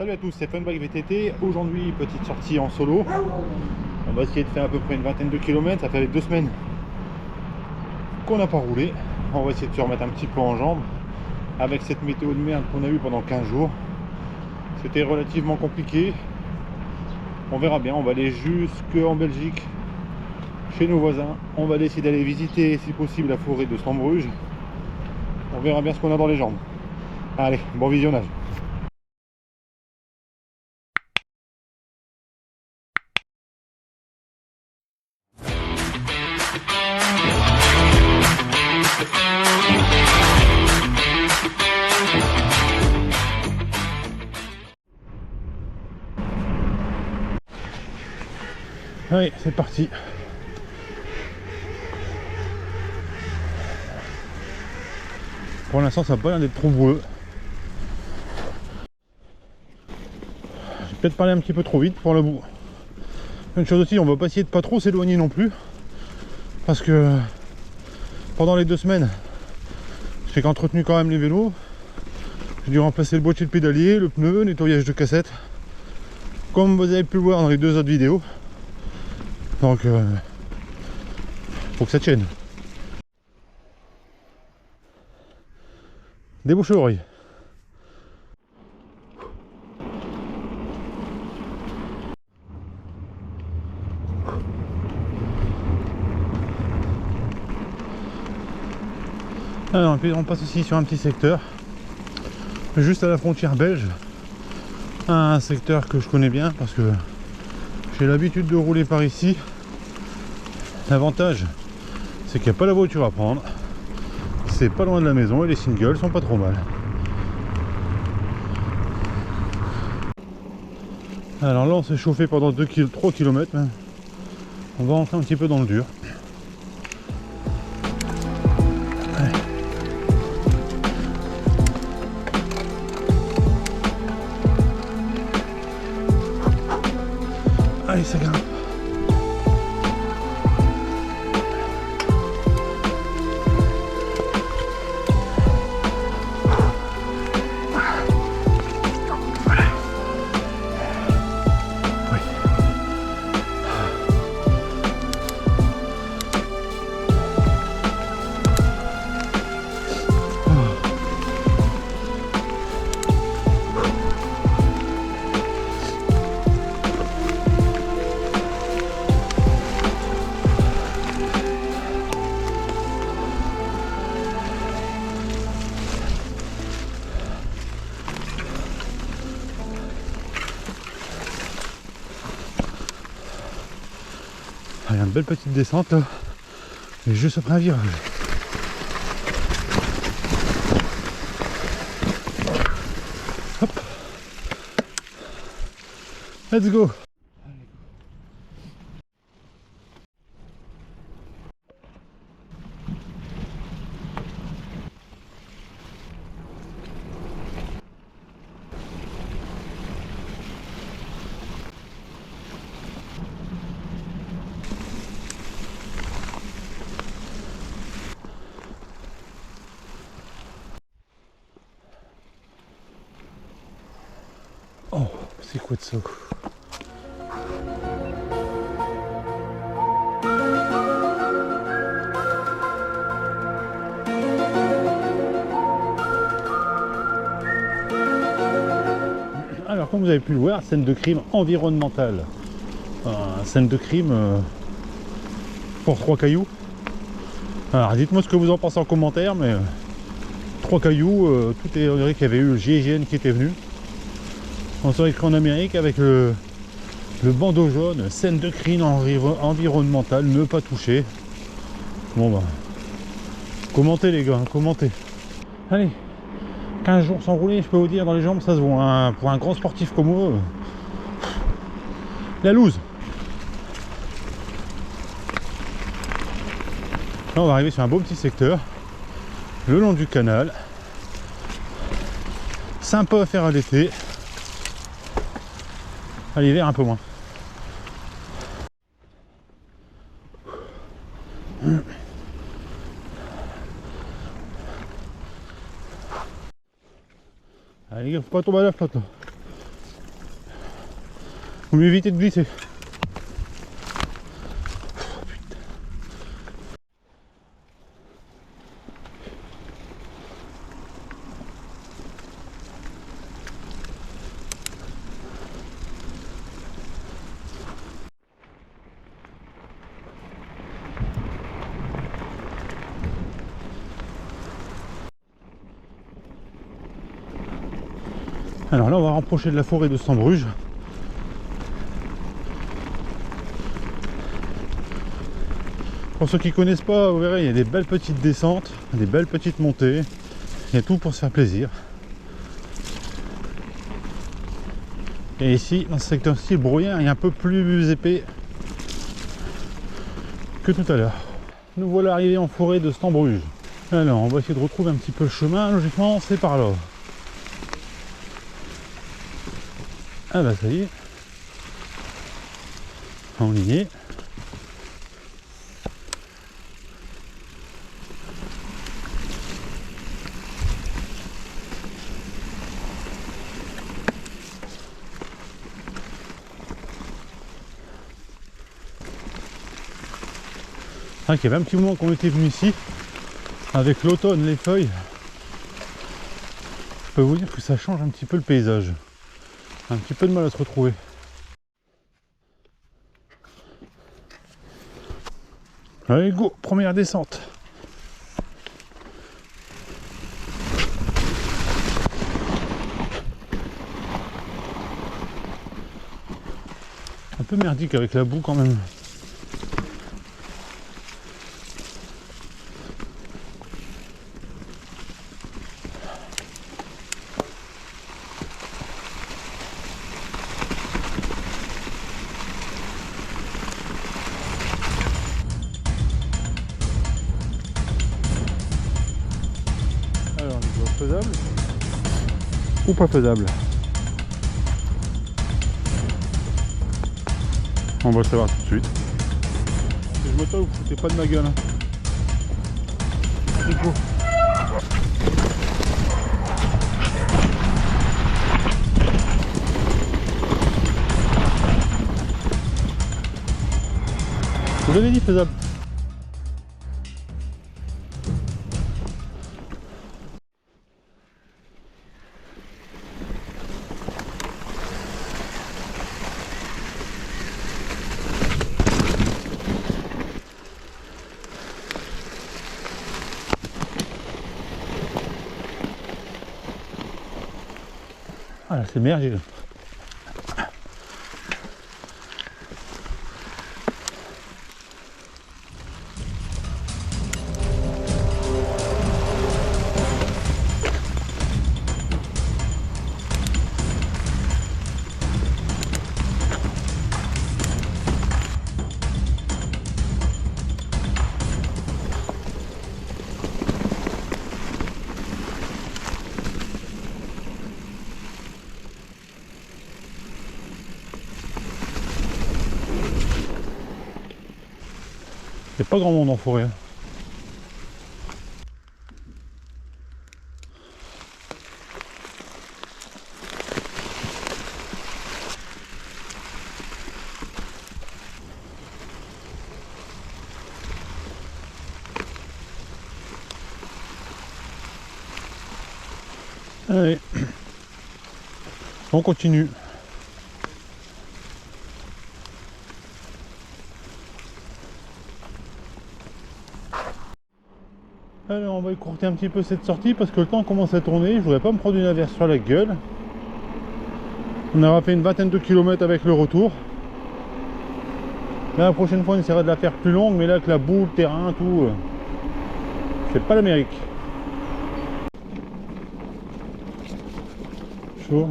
Salut à tous, c'est Funbike VTT. Aujourd'hui, petite sortie en solo. On va essayer de faire à peu près une vingtaine de kilomètres. Ça fait 2 semaines qu'on n'a pas roulé. On va essayer de se remettre un petit peu en jambes. Avec cette météo de merde qu'on a eu pendant 15 jours. C'était relativement compliqué. On verra bien, on va aller jusqu'en Belgique, chez nos voisins. On va essayer d'aller visiter, si possible, la forêt de Stambruge. On verra bien ce qu'on a dans les jambes. Allez, bon visionnage. Allez, c'est parti. Pour l'instant, ça n'a pas l'air d'être trop boueux. J'ai peut-être parlé un petit peu trop vite pour le bout. Une chose aussi, on va pas essayer de pas trop s'éloigner non plus. Parce que pendant les 2 semaines, j'ai qu'entretenu quand même les vélos. J'ai dû remplacer le boîtier de pédalier, le pneu, nettoyage de cassette. Comme vous avez pu le voir dans les 2 autres vidéos. Donc, faut que ça tienne. Débouche l'oreille. Alors, puis on passe ici sur un petit secteur, juste à la frontière belge. Un secteur que je connais bien parce que j'ai l'habitude de rouler par ici. L'avantage, c'est qu'il n'y a pas la voiture à prendre. C'est pas loin de la maison et les singles sont pas trop mal. Alors là, on s'est chauffé pendant 3 km. On va rentrer un petit peu dans le dur. Allez, ça grimpe. Il y a une belle petite descente là, et juste après un virage. Hop, let's go. Oh, c'est quoi de ça? Alors, comme vous avez pu le voir, scène de crime environnementale. Scène de crime pour 3 cailloux. Alors, dites-moi ce que vous en pensez en commentaire, mais 3 cailloux, tout est, on dirait qu'il y avait eu le GIGN qui était venu. On serait écrit en Amérique avec le bandeau jaune, scène de crime environnementale, ne pas toucher. Bon bah, commentez les gars, commentez. Allez, 15 jours sans rouler, je peux vous dire, dans les jambes, ça se voit. Hein. Pour un grand sportif comme moi, la loose. Là, on va arriver sur un beau petit secteur, le long du canal. Sympa à faire à l'été. À l'hiver, un peu moins. Allez les gars, faut pas tomber à la flotte là. Faut mieux éviter de glisser. Alors là, on va rapprocher de la forêt de Stambruge. Pour ceux qui ne connaissent pas, vous verrez, il y a des belles petites descentes, des belles petites montées. Il y a tout pour se faire plaisir. Et ici, dans ce secteur-ci, le brouillard est un peu plus épais que tout à l'heure. Nous voilà arrivés en forêt de Stambruge. Alors, on va essayer de retrouver un petit peu le chemin. Logiquement, c'est par là. Ah bah ça y est. On y est. Ah, qu'il y avait un petit moment qu'on était venu ici, avec l'automne, les feuilles. Je peux vous dire que ça change un petit peu le paysage. Un petit peu de mal à se retrouver. Allez go, première descente. Un peu merdique avec la boue quand même. Alors, niveau faisable ou pas faisable? On va le savoir tout de suite. Si je m'auto, vous foutez pas de ma gueule. Hein. Go. Vous avez dit faisable. Ah là, c'est merdique. Il n'y a pas grand monde en forêt. Allez, on continue. Allez, on va écourter un petit peu cette sortie parce que le temps commence à tourner. Je voudrais pas me prendre une averse sur la gueule. On aura fait une vingtaine de kilomètres avec le retour. Là, la prochaine fois, on essaiera de la faire plus longue, mais là, avec la boue, le terrain, tout, c'est pas l'Amérique. Chaud.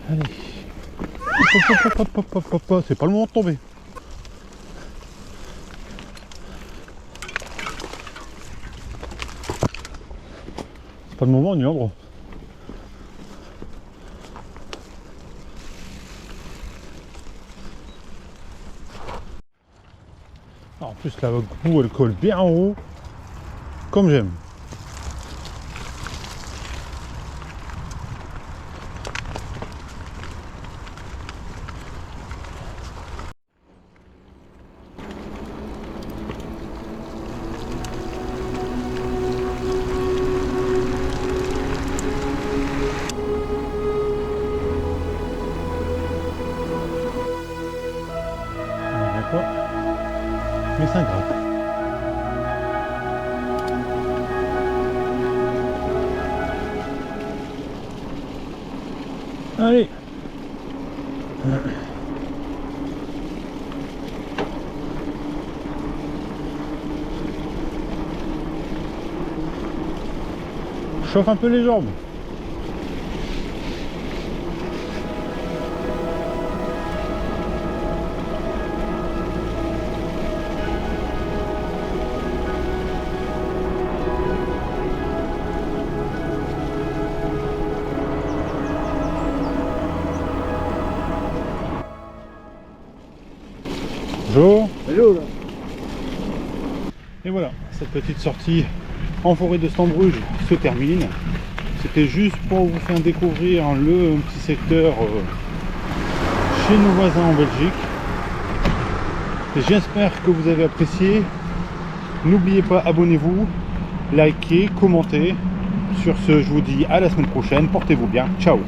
Allez. C'est pas le moment de tomber. C'est pas le moment ni l'endroit. En plus la boue elle colle bien en haut, comme j'aime. Mais ça gratte. Allez. Chauffe un peu les jambes. Bonjour. Hello là. Et voilà, cette petite sortie en forêt de Stambruge se termine. C'était juste pour vous faire découvrir le petit secteur chez nos voisins en Belgique. Et j'espère que vous avez apprécié. N'oubliez pas, abonnez-vous, likez, commentez. Sur ce, je vous dis à la semaine prochaine. Portez-vous bien. Ciao.